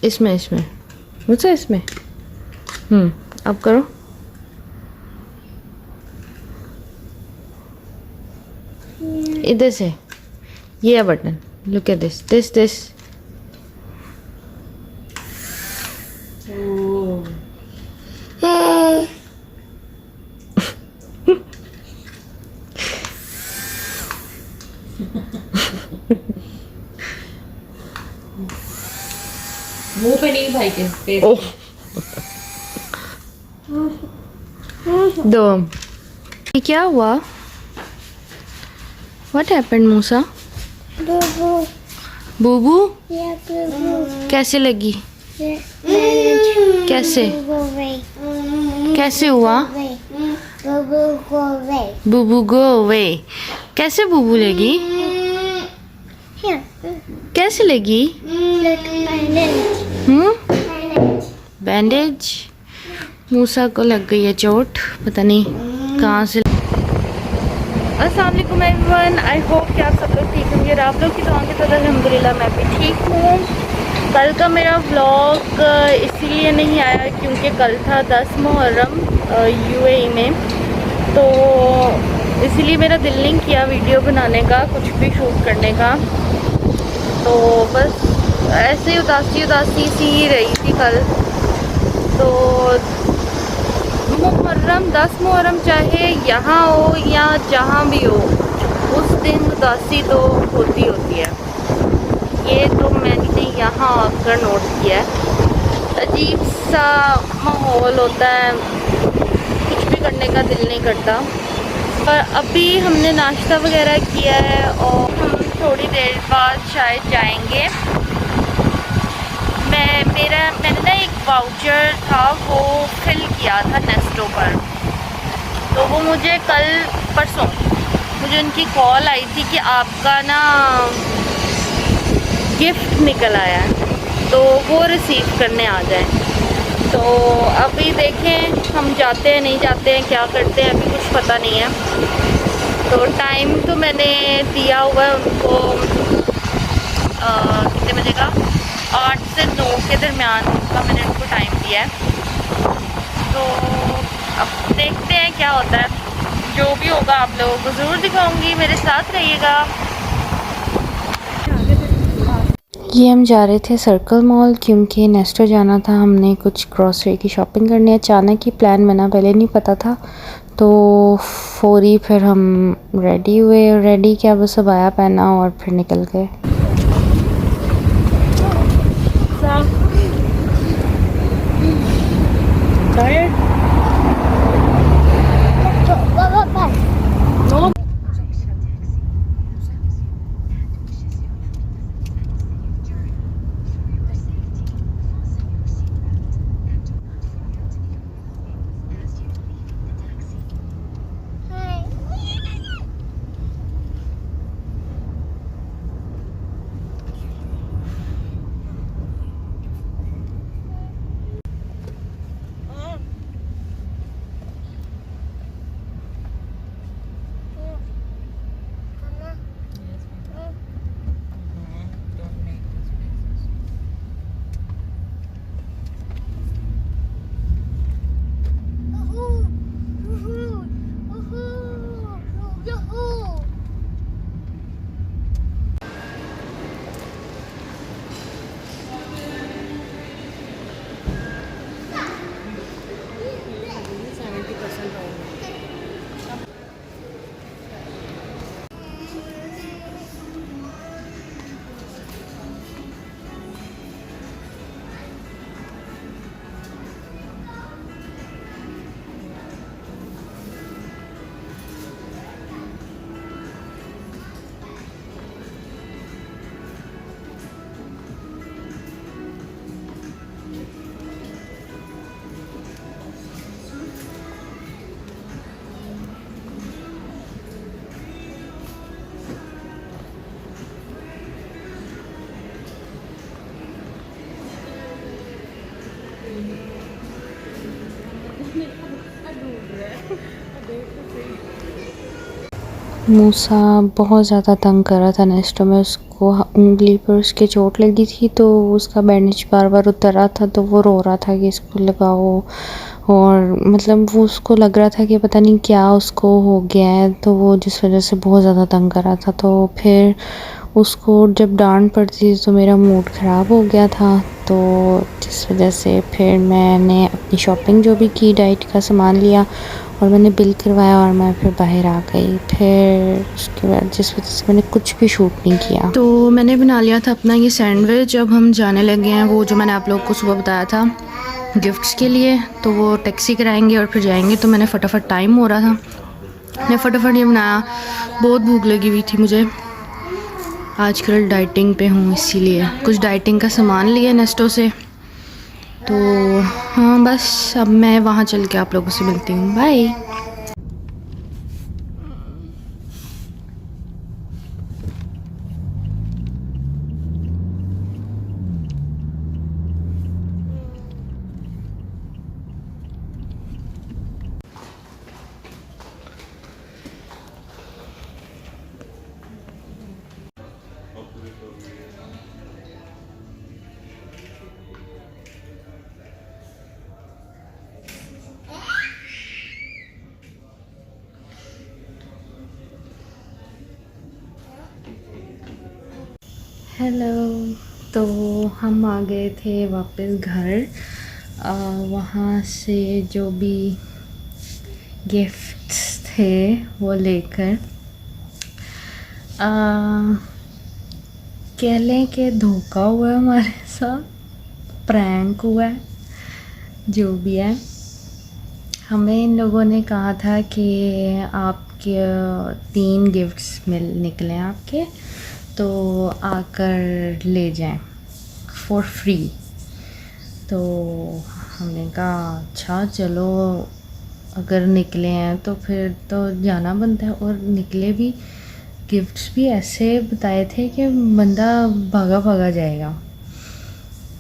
इसमें इसमें मुझसे इसमें अब करो। इधर से ये है button. Look at this this this. मुंह पे नहीं भाई के पेट ओह दो। ये क्या हुआ? What happened मूसा? बूबू कैसे लगी? कैसे कैसे हुआ? बूबू गो अवे। कैसे बूबू लगी? कैसे लगी? बैंडेज। मूसा को लग गई है चोट, पता नहीं कहाँ से। अस्सलाम वालेकुम एवरीवन, आई होप कि आप सब लोग ठीक होंगे और आप लोग की दुआ के साथ अल्हम्दुलिल्लाह मैं भी ठीक हूँ। कल का मेरा व्लॉग इसीलिए नहीं आया क्योंकि कल था 10 मुहर्रम यूएई में, तो इसीलिए मेरा दिल नहीं किया वीडियो बनाने का, कुछ भी शूट करने का। तो बस ऐसे उदासी उदासी सी रही थी कल। तो मुहर्रम 10 मुहर्रम चाहे यहाँ हो या जहाँ भी हो, उस दिन उदासी तो होती है। ये तो मैंने यहाँ आकर नोट किया है। अजीब सा माहौल होता है, कुछ भी करने का दिल नहीं करता। पर अभी हमने नाश्ता वगैरह किया है और हम थोड़ी देर बाद शायद जाएंगे। मैंने ना एक वाउचर था वो फिल किया था नेस्टो पर, तो वो मुझे कल परसों मुझे उनकी कॉल आई थी कि आपका ना गिफ्ट निकल आया है, तो वो रिसीव करने आ जाए। तो अभी देखें हम जाते हैं नहीं जाते हैं, क्या करते हैं, अभी कुछ पता नहीं है। तो टाइम तो मैंने दिया हुआ है उनको कितने बजे का, 8 से 9 के दरमियान का मैंने उनको टाइम दिया है। तो अब देखते हैं क्या होता है, जो भी होगा आप लोगों को ज़रूर दिखाऊंगी, मेरे साथ रहिएगा। ये हम जा रहे थे सर्कल मॉल क्योंकि नेस्टो जाना था, हमने कुछ ग्रॉसरी की शॉपिंग करनी है। अचानक ही प्लान बना, पहले नहीं पता था, तो फौरी फिर हम रेडी हुए। रेडी क्या, बस अब आया पहना और फिर निकल गए। मूसा बहुत ज़्यादा तंग कर रहा था नेस्टो में, उसको उंगली पर उसके चोट लगी थी, तो उसका बैंडेज बार बार उतर रहा था, तो वो रो रहा था कि इसको लगाओ। और मतलब वो उसको लग रहा था कि पता नहीं क्या उसको हो गया है, तो वो जिस वजह से बहुत ज़्यादा तंग कर रहा था। तो फिर उसको जब डांट पड़ती थी तो मेरा मूड ख़राब हो गया था, तो जिस वजह से फिर मैंने अपनी शॉपिंग जो भी की, डाइट का सामान लिया और मैंने बिल करवाया और मैं फिर बाहर आ गई। फिर उसके बाद जिस वजह से मैंने कुछ भी शूट नहीं किया। तो मैंने बना लिया था अपना ये सैंडविच। अब हम जाने लगे हैं, वो जो मैंने आप लोगों को सुबह बताया था गिफ्ट्स के लिए, तो वो टैक्सी कराएंगे और फिर जाएंगे। तो मैंने फटाफट, टाइम हो रहा था, मैंने फटाफट ये बनाया। बहुत भूख लगी हुई थी मुझे, आजकल डाइटिंग पे हूँ, इसीलिए कुछ डाइटिंग का सामान लिया नेस्टो से। तो हाँ बस, अब मैं वहाँ चल के आप लोगों से मिलती हूँ। बाय। हेलो। तो हम आ गए थे वापस घर, वहाँ से जो भी गिफ्ट्स थे वो लेकर। कह लें कि धोखा हुआ है हमारे साथ, प्रैंक हुआ है, जो भी है। हमें इन लोगों ने कहा था कि आपके 3 गिफ्ट्स निकले आपके, तो आकर ले जाएं फॉर फ्री। तो हमने कहा अच्छा चलो, अगर निकले हैं तो फिर तो जाना बनता है। और निकले भी, गिफ्ट्स भी ऐसे बताए थे कि बंदा भागा भागा जाएगा।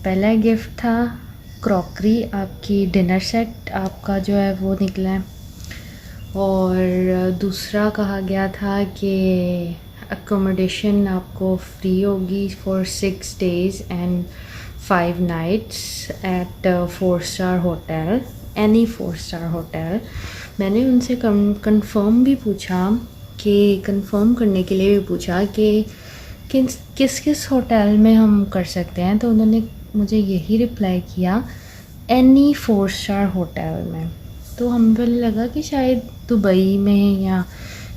पहला गिफ्ट था क्रॉकरी, आपकी डिनर सेट आपका जो है वो निकला है। और दूसरा कहा गया था कि अकोमोडेशन आपको फ्री होगी for 6 days and 5 nights at 4 star hotel, any 4 star hotel. मैंने उनसे कंफर्म भी पूछा, कि कंफर्म करने के लिए भी पूछा कि किस किस होटल में हम कर सकते हैं। तो उन्होंने मुझे यही रिप्लाई किया, एनी 4 star होटल में। तो हमें लगा कि शायद दुबई में या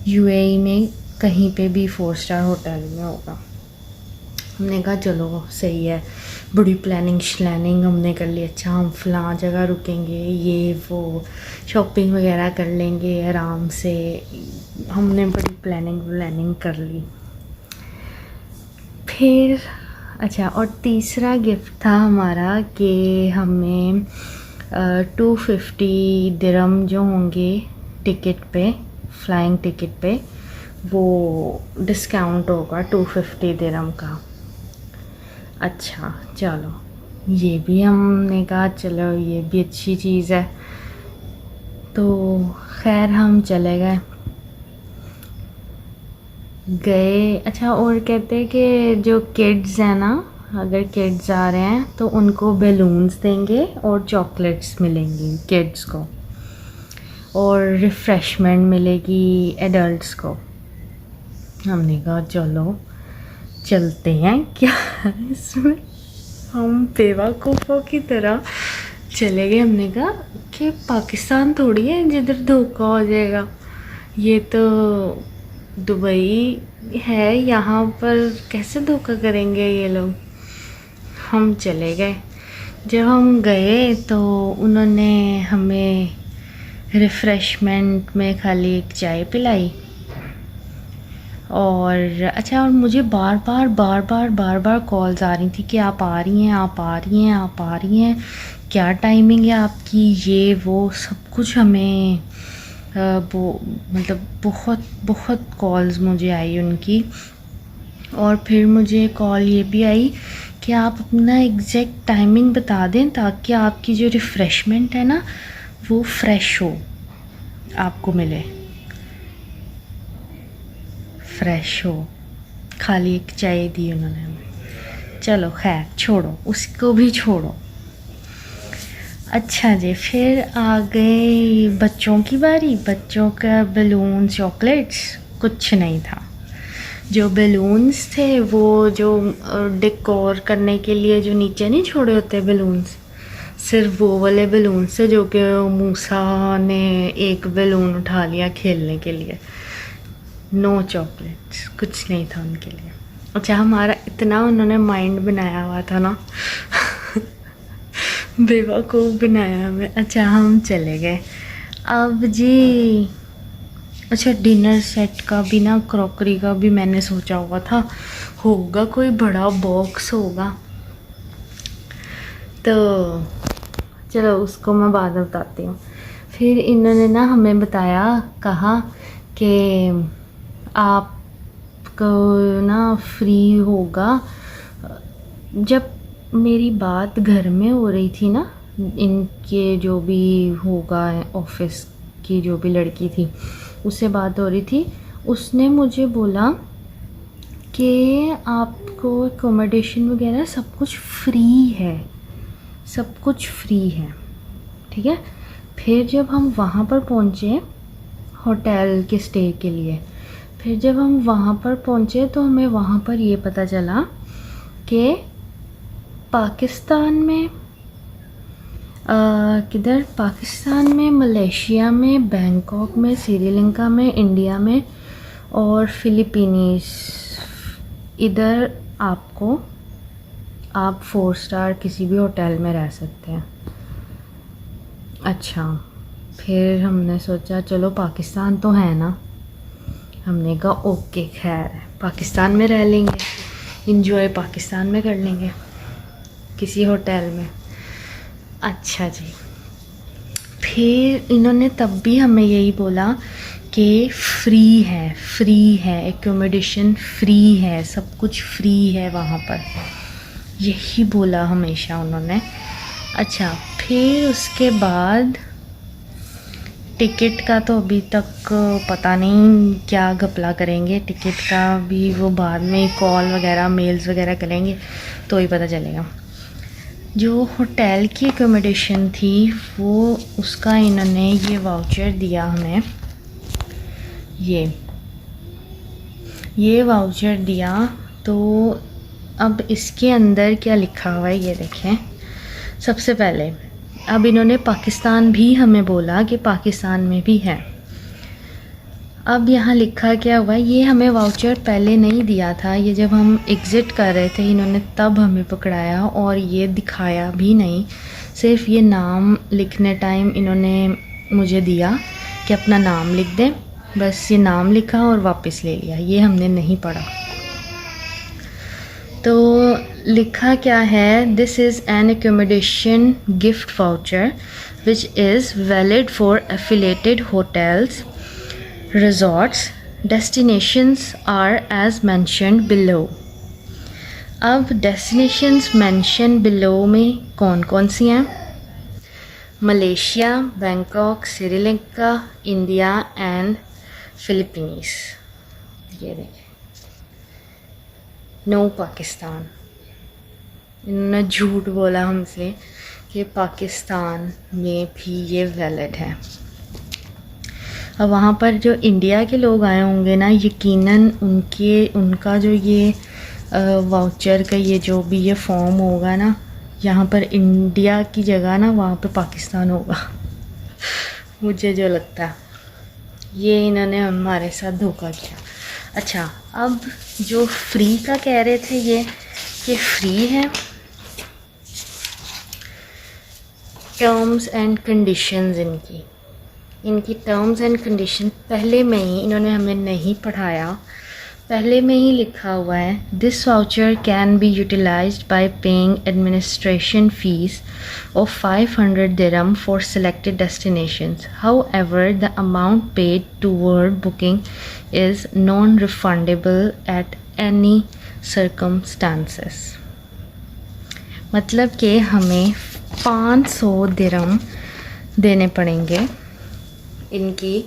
यूएई में कहीं पे भी 4 star होटल में होगा। हमने कहा चलो सही है, बड़ी प्लानिंग श्लैनिंग हमने कर ली। अच्छा हम फ़लाँ जगह रुकेंगे, ये वो शॉपिंग वगैरह कर लेंगे आराम से। हमने बड़ी प्लानिंग कर ली। फिर अच्छा, और तीसरा गिफ्ट था हमारा कि हमें 250 दिरहम जो होंगे टिकट पे, फ्लाइंग टिकट पे, वो डिस्काउंट होगा 250 दिरहम का। अच्छा चलो, ये भी हमने कहा चलो ये भी अच्छी चीज़ है। तो खैर हम चले गए। अच्छा, और कहते हैं कि जो किड्स हैं ना, अगर किड्स आ रहे हैं तो उनको बैलून्स देंगे और चॉकलेट्स मिलेंगी किड्स को, और रिफ़्रेशमेंट मिलेगी एडल्ट्स को। हमने कहा चलो चलते हैं, क्या इसमें हम बेवकूफ़ों की तरह चले गए। हमने कहा कि पाकिस्तान थोड़ी है जिधर धोखा हो जाएगा, ये तो दुबई है, यहाँ पर कैसे धोखा करेंगे ये लोग। हम चले गए। जब हम गए तो उन्होंने हमें रिफ़्रेशमेंट में खाली एक चाय पिलाई। और अच्छा, और मुझे बार बार कॉल्स आ रही थी कि आप आ रही हैं, आप आ रही हैं, आप आ रही हैं, क्या टाइमिंग है आपकी, ये वो सब कुछ हमें वो मतलब बहुत कॉल्स मुझे आई उनकी। और फिर मुझे कॉल ये भी आई कि आप अपना एग्जैक्ट टाइमिंग बता दें ताकि आपकी जो रिफ़्रेशमेंट है ना वो फ्रेश हो, आपको मिले, फ्रेश हो, खाली एक चाय दी उन्होंने हमें। चलो खैर छोड़ो, उसको भी छोड़ो। अच्छा जी, फिर आ गई बच्चों की बारी। बच्चों का बलून चॉकलेट्स कुछ नहीं था। जो बलून्स थे वो जो डेकोर करने के लिए जो नीचे नहीं छोड़े होते बलून्स, सिर्फ वो वाले बलून्स थे, जो कि मूसा ने एक बलून उठा लिया खेलने के लिए। नो चॉकलेट्स, कुछ नहीं था उनके लिए। अच्छा, हमारा इतना उन्होंने माइंड बनाया हुआ था ना बेवकूफ़ बनाया हमें। अच्छा, हम चले गए अब जी। अच्छा, डिनर सेट का भी ना, क्रॉकरी का भी मैंने सोचा हुआ था, होगा कोई बड़ा बॉक्स होगा, तो चलो उसको मैं बाद में बताती हूँ। फिर इन्होंने ना हमें बताया, कहा कि आपको ना फ्री होगा। जब मेरी बात घर में हो रही थी ना, इनके जो भी होगा ऑफिस की जो भी लड़की थी उससे बात हो रही थी, उसने मुझे बोला कि आपको एकोमोडेशन वगैरह सब कुछ फ्री है, सब कुछ फ्री है, ठीक है। फिर जब हम वहाँ पर पहुँचे होटल के स्टे के लिए, फिर जब हम वहाँ पर पहुँचे तो हमें वहाँ पर ये पता चला कि पाकिस्तान में किधर, पाकिस्तान में, मलेशिया में, बैंकॉक में, श्रीलंका में, इंडिया में और फिलीपीनीस, इधर आपको आप 4 स्टार किसी भी होटल में रह सकते हैं। अच्छा, फिर हमने सोचा चलो पाकिस्तान तो है ना, हमने कहा ओके खैर पाकिस्तान में रह लेंगे, इंजॉय पाकिस्तान में कर लेंगे किसी होटल में। अच्छा जी, फिर इन्होंने तब भी हमें यही बोला कि फ्री है एकोमोडेशन, फ्री है, सब कुछ फ्री है वहाँ पर, यही बोला हमेशा उन्होंने। अच्छा, फिर उसके बाद टिकट का तो अभी तक पता नहीं क्या घपला करेंगे, टिकट का भी वो बाद में कॉल वगैरह मेल्स वगैरह करेंगे तो ही पता चलेगा। जो होटल की एकोमोडेशन थी वो, उसका इन्होंने ये वाउचर दिया हमें, ये वाउचर दिया। तो अब इसके अंदर क्या लिखा हुआ है ये देखें। सबसे पहले अब इन्होंने पाकिस्तान भी हमें बोला कि पाकिस्तान में भी है। अब यहाँ लिखा क्या हुआ है, ये हमें वाउचर पहले नहीं दिया था, ये जब हम एग्ज़िट कर रहे थे इन्होंने तब हमें पकड़ाया और ये दिखाया भी नहीं, सिर्फ ये नाम लिखने टाइम इन्होंने मुझे दिया कि अपना नाम लिख दें, बस ये नाम लिखा और वापस ले लिया, ये हमने नहीं पढ़ा। तो लिखा क्या है, this is an accommodation gift voucher which is valid for affiliated hotels, resorts, destinations are as mentioned below। अब destinations mentioned below में कौन कौन सी हैं? Malaysia, Bangkok, Sri Lanka, India and Philippines. ये देखें, नो पाकिस्तान। इन्होंने झूठ बोला हमसे कि पाकिस्तान में भी ये वैलिड है। अब वहाँ पर जो इंडिया के लोग आए होंगे ना, यकीनन उनका जो ये वाउचर का ये जो भी ये फॉर्म होगा ना, यहाँ पर इंडिया की जगह ना वहाँ पे पाकिस्तान होगा मुझे जो लगता है, ये इन्होंने हमारे साथ धोखा किया। अच्छा, अब जो फ्री का कह रहे थे ये फ्री है, टर्म्स एंड कंडीशंस इनकी टर्म्स एंड कंडीशन पहले में ही इन्होंने हमें नहीं पढ़ाया, पहले में ही लिखा हुआ है, this voucher can be utilised by paying administration fees of 500 dirham for selected destinations, however the amount paid toward booking is non refundable at any circumstances. मतलब कि हमें 500 दिरहम देने पड़ेंगे इनकी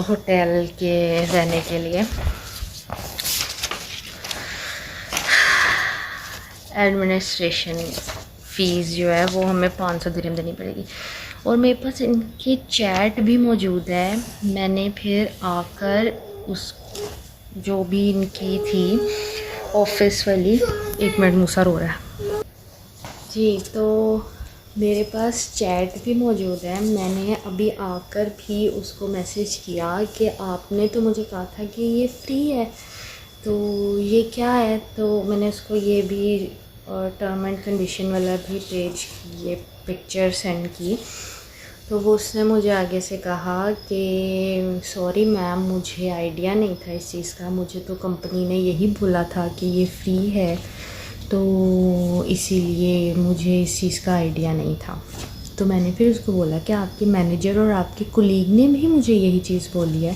होटल के रहने के लिए, एडमिनिस्ट्रेशन फ़ीस जो है वो हमें 500 दिरहम देनी पड़ेगी। और मेरे पास इनकी चैट भी मौजूद है। मैंने फिर आकर उस जो भी इनकी थी ऑफिस वाली, 1 मिनट मूसा रो रहा है जी, तो मेरे पास चैट भी मौजूद है। मैंने अभी आकर भी उसको मैसेज किया कि आपने तो मुझे कहा था कि ये फ्री है, तो ये क्या है। तो मैंने उसको ये भी टर्म एंड कंडीशन वाला भी पेज ये पिक्चर सेंड की। तो वो उसने मुझे आगे से कहा कि सॉरी मैम, मुझे आइडिया नहीं था इस चीज़ का, मुझे तो कंपनी ने यही बोला था कि ये फ्री है, तो इसीलिए मुझे इस चीज़ का आइडिया नहीं था। तो मैंने फिर उसको बोला कि आपके मैनेजर और आपके कुलीग ने भी मुझे यही चीज़ बोली है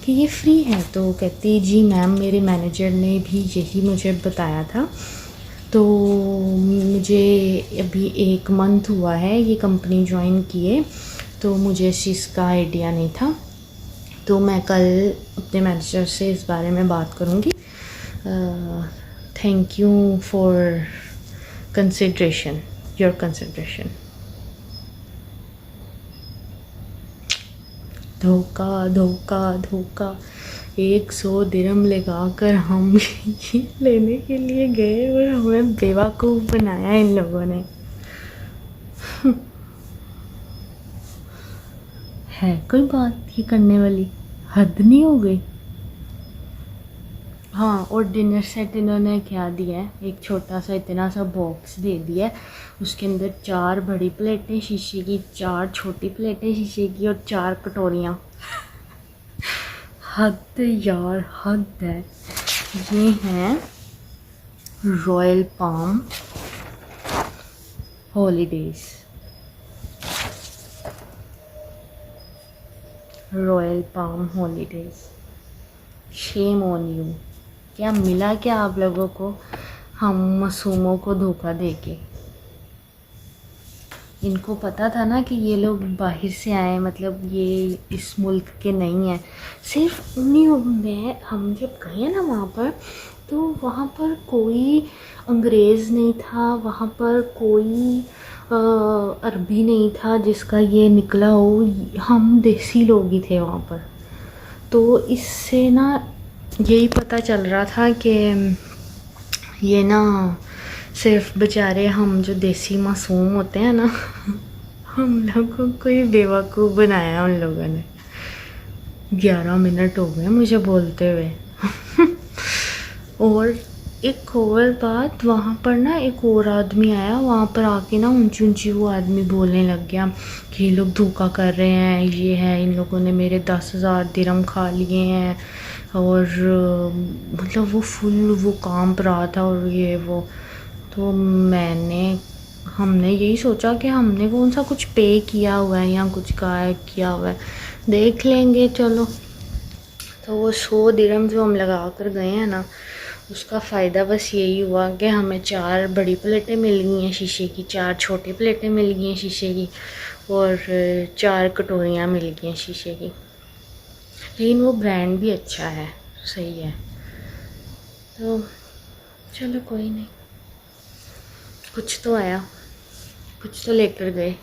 कि ये फ्री है। तो कहती जी मैम, मेरे मैनेजर ने भी यही मुझे बताया था। तो मुझे अभी 1 मंथ हुआ है ये कंपनी ज्वाइन किए, तो मुझे इस चीज़ का आइडिया नहीं था। तो मैं कल अपने मैनेजर से इस बारे में बात करूँगी। Thank you for consideration, your consideration. धोखा धोखा धोखा। 100 दिरहम लगा कर हम ये लेने के लिए गए और हमें बेवकूफ़ बनाया इन लोगों ने। है कोई बात ये करने वाली? हद नहीं हो गई? हाँ, और डिनर सेट इन्होंने क्या दिया है, एक छोटा सा इतना सा बॉक्स दे दिया है। उसके अंदर 4 बड़ी प्लेटें शीशे की, 4 छोटी प्लेटें शीशे की और 4 कटोरियाँ। हद यार, हद है। ये हैं royal palm holidays, royal palm holidays. Shame on you. क्या मिला क्या आप लोगों को हम मासूमों को धोखा देके? इनको पता था ना कि ये लोग बाहर से आए, मतलब ये इस मुल्क के नहीं हैं। सिर्फ उन्हीं में हम जब गए ना वहाँ पर, तो वहाँ पर कोई अंग्रेज़ नहीं था, वहाँ पर कोई अरबी नहीं था जिसका ये निकला हो। हम देसी लोग ही थे वहाँ पर। तो इससे ना यही पता चल रहा था कि ये ना सिर्फ बेचारे हम जो देसी मासूम होते हैं ना, हम लोगों को ही बेवकूफ़ बनाया उन लोगों ने। 11 मिनट हो गए मुझे बोलते हुए। और एक और बात, वहाँ पर ना एक और आदमी आया, वहाँ पर आके ना ऊंची ऊंची वो आदमी बोलने लग गया कि ये लोग धोखा कर रहे हैं, ये है, इन लोगों ने मेरे 10,000 दिरहम खा लिए हैं। और मतलब वो फुल वो कांप रहा था और ये वो। तो हमने यही सोचा कि हमने कौन सा कुछ पे किया हुआ है या कुछ किया हुआ है, देख लेंगे चलो। तो वो 100 दिरहम जो हम लगा कर गए हैं ना, उसका फ़ायदा बस यही हुआ कि हमें 4 बड़ी प्लेटें मिल गई हैं शीशे की, 4 छोटी प्लेटें मिल गई हैं शीशे की, और 4 कटोरियाँ मिल गई हैं शीशे की। लेकिन वो ब्रांड भी अच्छा है, सही है। तो चलो कोई नहीं, कुछ तो आया, कुछ तो लेकर गए।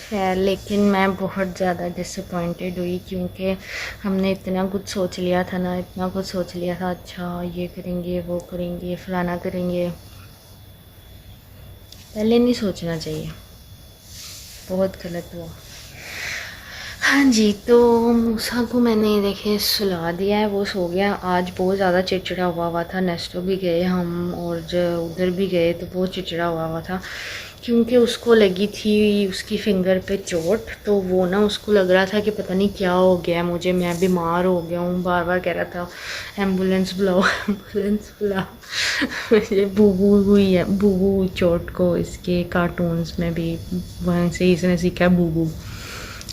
खैर, लेकिन मैं बहुत ज़्यादा डिसअपॉइंटेड हुई, क्योंकि हमने इतना कुछ सोच लिया था ना, इतना कुछ सोच लिया था, अच्छा ये करेंगे, वो करेंगे, फलाना करेंगे। पहले नहीं सोचना चाहिए, बहुत गलत हुआ। हाँ जी, तो मूसा को मैंने देखे सुला दिया है, वो सो गया। आज बहुत ज़्यादा चिड़चिड़ा हुआ था। नेस्टो भी गए हम और उधर भी गए तो बहुत चिड़चिड़ा हुआ था, क्योंकि उसको लगी थी उसकी फिंगर पे चोट। तो वो ना उसको लग रहा था कि पता नहीं क्या हो गया मुझे, मैं बीमार हो गया हूँ। बार बार कह रहा था एम्बुलेंस बुलाओ, एम्बुलेंस बुलाओ। मुझे बूबू हुई है, बूबू चोट को इसके कार्टून्स में भी वहीं से इसने सीखा है बूबू।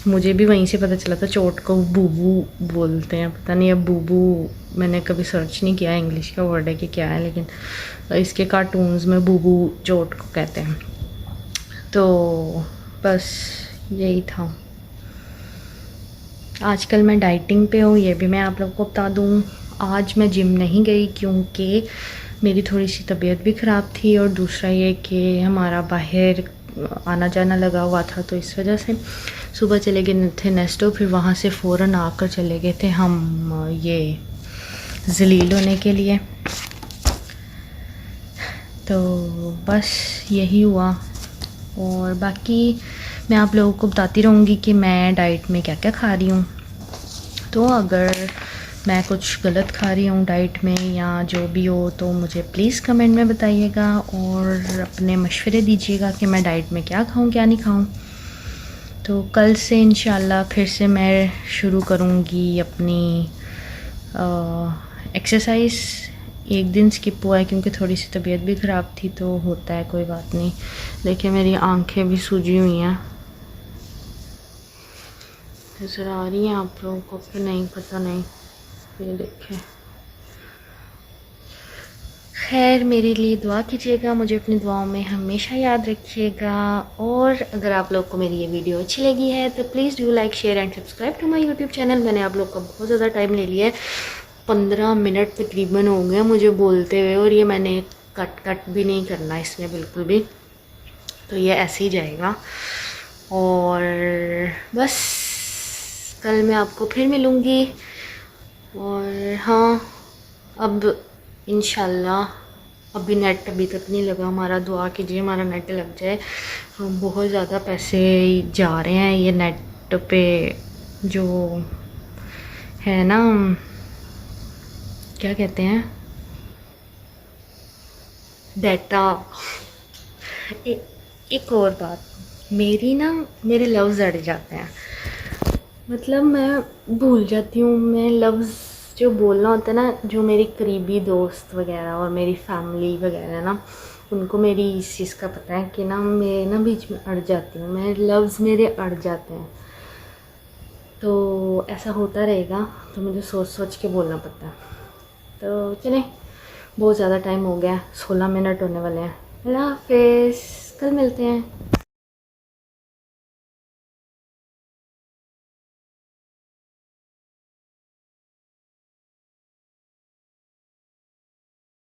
मुझे भी वहीं से पता चला था चोट को बूबू बोलते हैं। पता नहीं अब बूबू, मैंने कभी सर्च नहीं किया इंग्लिश का वर्ड है कि क्या है, लेकिन इसके कार्टून्स में बूबू चोट को कहते हैं। तो बस यही था। आजकल मैं डाइटिंग पे हूँ, ये भी मैं आप लोगों को बता दूँ। आज मैं जिम नहीं गई क्योंकि मेरी थोड़ी सी तबीयत भी ख़राब थी, और दूसरा ये कि हमारा बाहर आना जाना लगा हुआ था, तो इस वजह से सुबह चले गए थे नेस्टो, फिर वहाँ से फ़ौरन आकर चले गए थे हम ये जलील होने के लिए। तो बस यही हुआ, और बाकी मैं आप लोगों को बताती रहूँगी कि मैं डाइट में क्या क्या खा रही हूँ। तो अगर मैं कुछ गलत खा रही हूँ डाइट में या जो भी हो, तो मुझे प्लीज़ कमेंट में बताइएगा और अपने मशवरे दीजिएगा कि मैं डाइट में क्या खाऊँ क्या नहीं खाऊँ। तो कल से इंशाल्लाह फिर से मैं शुरू करूँगी अपनी एक्सरसाइज। एक दिन स्किप हुआ है क्योंकि थोड़ी सी तबीयत भी ख़राब थी, तो होता है, कोई बात नहीं। देखिए मेरी आंखें भी सूजी हुई हैं, नज़र आ रही हैं आप लोगों को कि नहीं पता नहीं, ये देखें। खैर मेरे लिए दुआ कीजिएगा, मुझे अपनी दुआओं में हमेशा याद रखिएगा। और अगर आप लोग को मेरी ये वीडियो अच्छी लगी है तो please do like share and subscribe to my YouTube channel. मैंने आप लोग का बहुत ज़्यादा टाइम ले लिया है, 15 मिनट तकरीबन हो गए मुझे बोलते हुए, और ये मैंने कट भी नहीं करना इसमें बिल्कुल भी, तो ये ऐसे ही जाएगा। और बस कल मैं आपको फिर मिलूँगी। और हाँ, अब इंशाल्लाह अभी नेट अभी तक नहीं लगा हमारा, दुआ कीजिए हमारा नेट लग जाए। हम बहुत ज़्यादा पैसे जा रहे हैं ये नेट पे, जो है ना क्या कहते हैं, डाटा। एक और बात, मेरे लफ्ज़ अड़ जाते हैं, मतलब मैं भूल जाती हूँ। मैं लफ्ज़ जो बोलना होता है ना, जो मेरी करीबी दोस्त वगैरह और मेरी फैमिली वगैरह ना, उनको मेरी इस चीज़ का पता है कि ना मैं ना बीच में अड़ जाती हूँ, मैं लफ्ज़ मेरे अड़ जाते हैं। तो ऐसा होता रहेगा, तो मुझे सोच सोच के बोलना पड़ता है। तो चलें, बहुत ज़्यादा टाइम हो गया, 16 मिनट होने वाले हैं। अल्लाह हाफ़िज़, कल मिलते हैं।